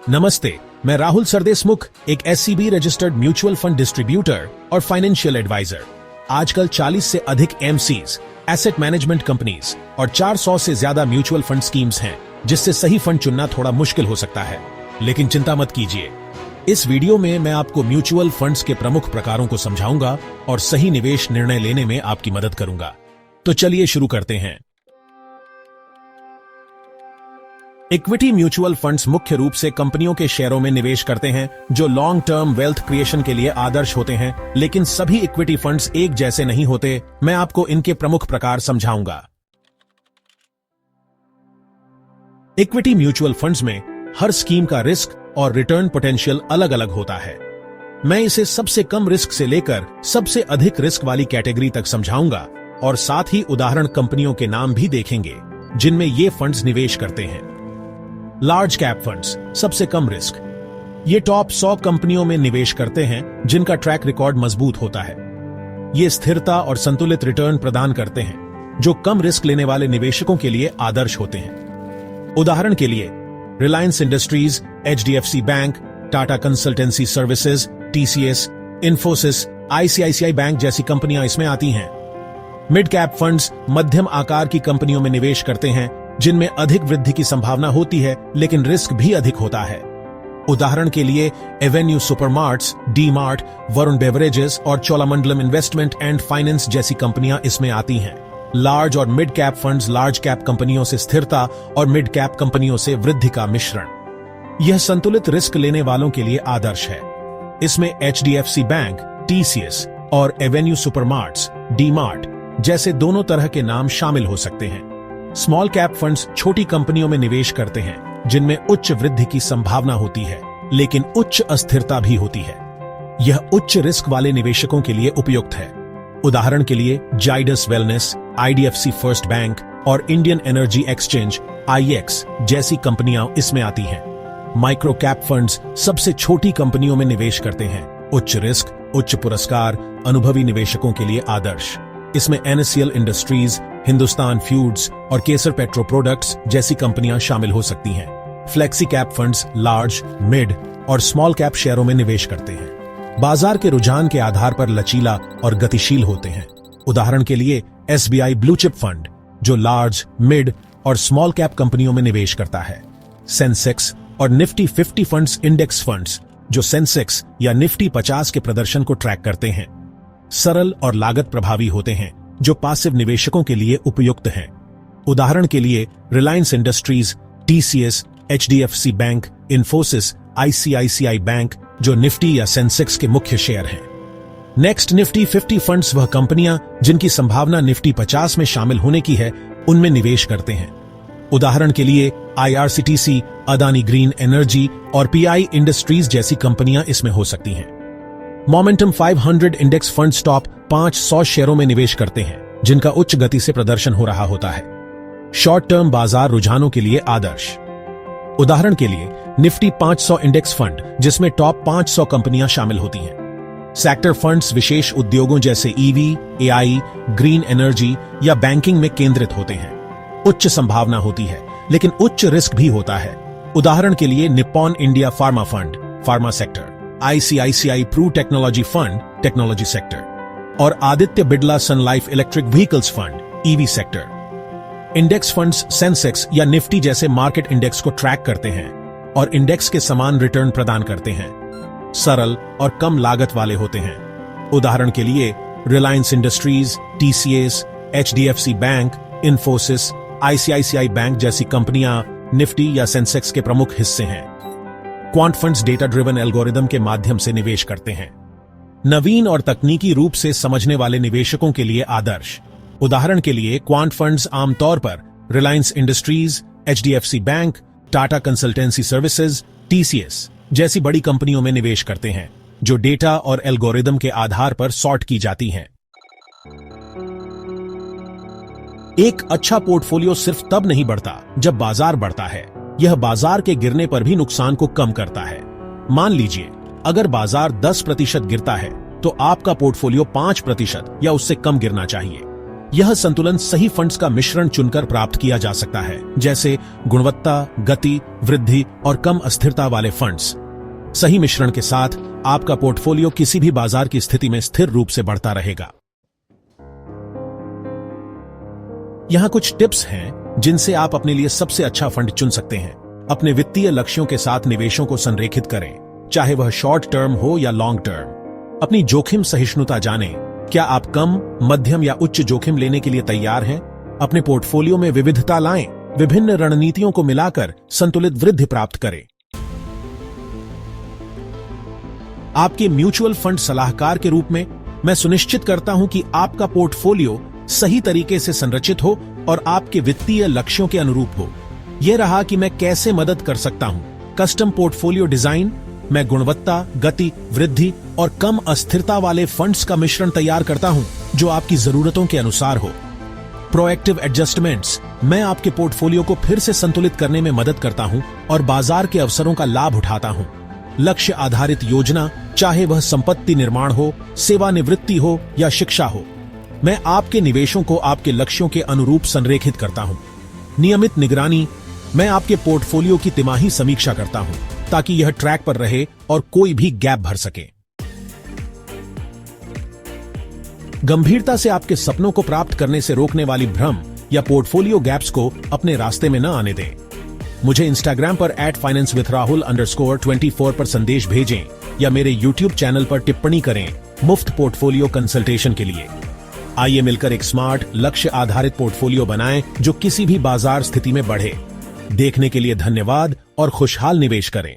नमस्ते, मैं राहुल सरदेशमुख, एक SCB registered mutual fund distributor और फाइनेंशियल एडवाइजर। आजकल 40 से अधिक MCs, एसेट मैनेजमेंट कंपनीज और 400 से ज्यादा म्यूचुअल फंड स्कीम्स हैं, जिससे सही फंड चुनना थोड़ा मुश्किल हो सकता है। लेकिन चिंता मत कीजिए, इस वीडियो में मैं आपको म्यूचुअल फंड्स के प्रमुख प्रकारों को समझाऊंगा और सही निवेश निर्णय लेने में आपकी मदद करूंगा। तो चलिए शुरू करते हैं। इक्विटी म्यूचुअल फंड्स मुख्य रूप से कंपनियों के शेयरों में निवेश करते हैं, जो लॉन्ग टर्म वेल्थ क्रिएशन के लिए आदर्श होते हैं। लेकिन सभी इक्विटी फंड्स एक जैसे नहीं होते। मैं आपको इनके प्रमुख प्रकार समझाऊंगा। इक्विटी म्यूचुअल फंड्स में हर स्कीम का रिस्क और रिटर्न पोटेंशियल अलग अलग होता है। मैं इसे सबसे कम रिस्क से लेकर सबसे अधिक रिस्क वाली कैटेगरी तक समझाऊंगा और साथ ही उदाहरण कंपनियों के नाम भी देखेंगे जिनमें ये फंड्स निवेश करते हैं। लार्ज कैप फंड्स, सबसे कम रिस्क। ये टॉप 100 कंपनियों में निवेश करते हैं जिनका ट्रैक रिकॉर्ड मजबूत होता है। ये स्थिरता और संतुलित रिटर्न प्रदान करते हैं, जो कम रिस्क लेने वाले निवेशकों के लिए आदर्श होते हैं। उदाहरण के लिए Reliance industries, HDFC bank, Tata consultancy services, TCS, Infosys, ICICI bank जैसी कंपनियां इसमें आती हैं। मिड कैप फंड्स मध्यम आकार की कंपनियों में निवेश करते हैं जिनमें अधिक वृद्धि की संभावना होती है, लेकिन रिस्क भी अधिक होता है। उदाहरण के लिए Avenue Supermarts, D-Mart, Varun beverages और चोलामंडलम इन्वेस्टमेंट एंड फाइनेंस जैसी कंपनियां इसमें आती हैं। लार्ज और mid cap funds large cap कंपनियों से स्थिरता और मिड कैप कंपनियों से वृद्धि का मिश्रण। यह संतुलित रिस्क लेने वालों के लिए आदर्श है। इसमें HDFC बैंक, TCS और एवेन्यू सुपरमार्ट्स, डी-मार्ट जैसे दोनों तरह के नाम शामिल हो सकते हैं। स्मॉल कैप फंड्स छोटी कंपनियों में निवेश करते हैं जिनमें उच्च वृद्धि की संभावना होती है, लेकिन उच्च अस्थिरता भी होती है। यह उच्च रिस्क वाले निवेशकों के लिए उपयुक्त है। उदाहरण के लिए Zydus wellness, IDFC first bank और इंडियन एनर्जी एक्सचेंज IEX जैसी कंपनियां इसमें आती हैं। माइक्रो कैप फंड्स सबसे छोटी कंपनियों में निवेश करते हैं। उच्च रिस्क, उच्च पुरस्कार, अनुभवी निवेशकों के लिए आदर्श। इसमें NSCL इंडस्ट्रीज, हिंदुस्तान फ्यूड्स और केसर पेट्रो प्रोडक्ट्स जैसी कंपनियां शामिल हो सकती हैं। Flexi cap funds large, mid और स्मॉल कैप शेयरों में निवेश करते हैं। बाजार के रुझान के आधार पर लचीला और गतिशील होते हैं। उदाहरण के लिए SBI ब्लू चिप फंड, जो लार्ज, मिड और स्मॉल कैप कंपनियों में निवेश करता है। सेंसेक्स और निफ्टी 50 फंड्स इंडेक्स फंड्स, जो सेंसेक्स या निफ्टी 50 के प्रदर्शन को ट्रैक करते हैं। सरल और लागत प्रभावी होते हैं, जो पासिव निवेशकों के लिए उपयुक्त हैं। उदाहरण के लिए Reliance industries, TCS, HDFC bank, Infosys, ICICI bank जो निफ्टी या सेंसेक्स के मुख्य शेयर हैं। नेक्स्ट, निफ्टी 50 फंड्स वह कंपनियां जिनकी संभावना निफ्टी 50 में शामिल होने की है, उनमें निवेश करते हैं। उदाहरण के लिए IRCTC, अदानी ग्रीन एनर्जी और PI इंडस्ट्रीज जैसी कंपनियां इसमें हो सकती हैं। मोमेंटम 500 इंडेक्स फंड्स टॉप 500 शेयरों में निवेश करते हैं, जिनका उच्च गति से प्रदर्शन हो रहा होता है। शॉर्ट टर्म बाजार रुझानों के लिए आदर्श। उदाहरण के लिए निफ्टी 500 इंडेक्स फंड, जिसमें टॉप 500 कंपनियां शामिल होती हैं। सेक्टर फंड्स विशेष उद्योगों जैसे EV, AI, ग्रीन एनर्जी या बैंकिंग में केंद्रित होते हैं। उच्च संभावना होती है, लेकिन उच्च रिस्क भी होता है। उदाहरण के लिए Nippon India pharma fund, pharma sector, ICICI Pru technology fund, technology sector और Aditya Birla sun life electric vehicles fund, EV sector. Index funds Sensex या निफ्टी जैसे मार्केट इंडेक्स को ट्रैक करते हैं और इंडेक्स के समान रिटर्न प्रदान करते हैं। सरल और कम लागत वाले होते हैं। उदाहरण के लिए Reliance industries, TCS, HDFC bank, Infosys, ICICI bank जैसी कंपनियां निफ्टी या सेंसेक्स के प्रमुख हिस्से हैं। Quant funds data driven algorithm के माध्यम से निवेश करते हैं। नवीन और तकनीकी रूप से समझने वाले निवेशकों के लिए आदर्श। उदाहरण के लिए क्वांट फंड्स आमतौर पर Reliance industries, HDFC bank, Tata consultancy services, TCS जैसी बड़ी कंपनियों में निवेश करते हैं, जो डेटा और एल्गोरिदम के आधार पर सॉर्ट की जाती हैं। एक अच्छा पोर्टफोलियो सिर्फ तब नहीं बढ़ता जब बाजार बढ़ता है, यह बाजार के गिरने पर भी नुकसान को कम करता है। मान लीजिए अगर बाजार 10% गिरता है तो आपका पोर्टफोलियो 5% या उससे कम गिरना चाहिए। यह संतुलन सही फंड्स का मिश्रण चुनकर प्राप्त किया जा सकता है, जैसे गुणवत्ता, गति, वृद्धि और कम अस्थिरता वाले फंड्स। सही मिश्रण के साथ आपका पोर्टफोलियो किसी भी बाजार की स्थिति में स्थिर रूप से बढ़ता रहेगा। यहां कुछ टिप्स हैं जिनसे आप अपने लिए सबसे अच्छा फंड चुन सकते हैं। अपने वित्तीय लक्ष्यों के साथ निवेशों को संरेखित करें, चाहे वह शॉर्ट टर्म हो या लॉन्ग टर्म। अपनी जोखिम सहिष्णुता जानें। क्या आप कम, मध्यम या उच्च जोखिम लेने के लिए तैयार हैं? अपने पोर्टफोलियो में विविधता लाएं, विभिन्न रणनीतियों को मिलाकर संतुलित वृद्धि प्राप्त करें। आपके म्यूचुअल फंड सलाहकार के रूप में मैं सुनिश्चित करता हूं कि आपका पोर्टफोलियो सही तरीके से संरचित हो और आपके वित्तीय लक्ष्यों के अनुरूप हो। यह रहा कि मैं कैसे मदद कर सकता हूं। Custom portfolio design. मैं गुणवत्ता, गति, वृद्धि और कम अस्थिरता वाले फंड्स का मिश्रण तैयार करता हूं जो आपकी जरूरतों के अनुसार हो। Proactive adjustments. मैं आपके पोर्टफोलियो को फिर से संतुलित करने में मदद करता हूं और बाजार के अवसरों का लाभ उठाता हूं। लक्ष्य आधारित योजना, चाहे वह संपत्ति निर्माण हो, सेवानिवृत्ति हो या शिक्षा हो, मैं आपके निवेशों को आपके लक्ष्यों के अनुरूप संरेखित करता हूं। नियमित निगरानी। मैं आपके पोर्टफोलियो की तिमाही समीक्षा करता हूं ताकि यह ट्रैक पर रहे और कोई भी गैप भर सके। गंभीरता से आपके सपनों को प्राप्त करने से रोकने वाली भ्रम या पोर्टफोलियो गैप्स को अपने रास्ते में न आने दें। मुझे इंस्टाग्राम पर @financewithrahul_24 पर संदेश भेजें या मेरे यूट्यूब चैनल पर टिप्पणी करें मुफ्त पोर्टफोलियो कंसल्टेशन के लिए। आइए मिलकर एक स्मार्ट, लक्ष्य आधारित पोर्टफोलियो बनाएं जो किसी भी बाजार स्थिति में बढ़े। देखने के लिए धन्यवाद और खुशहाल निवेश करें।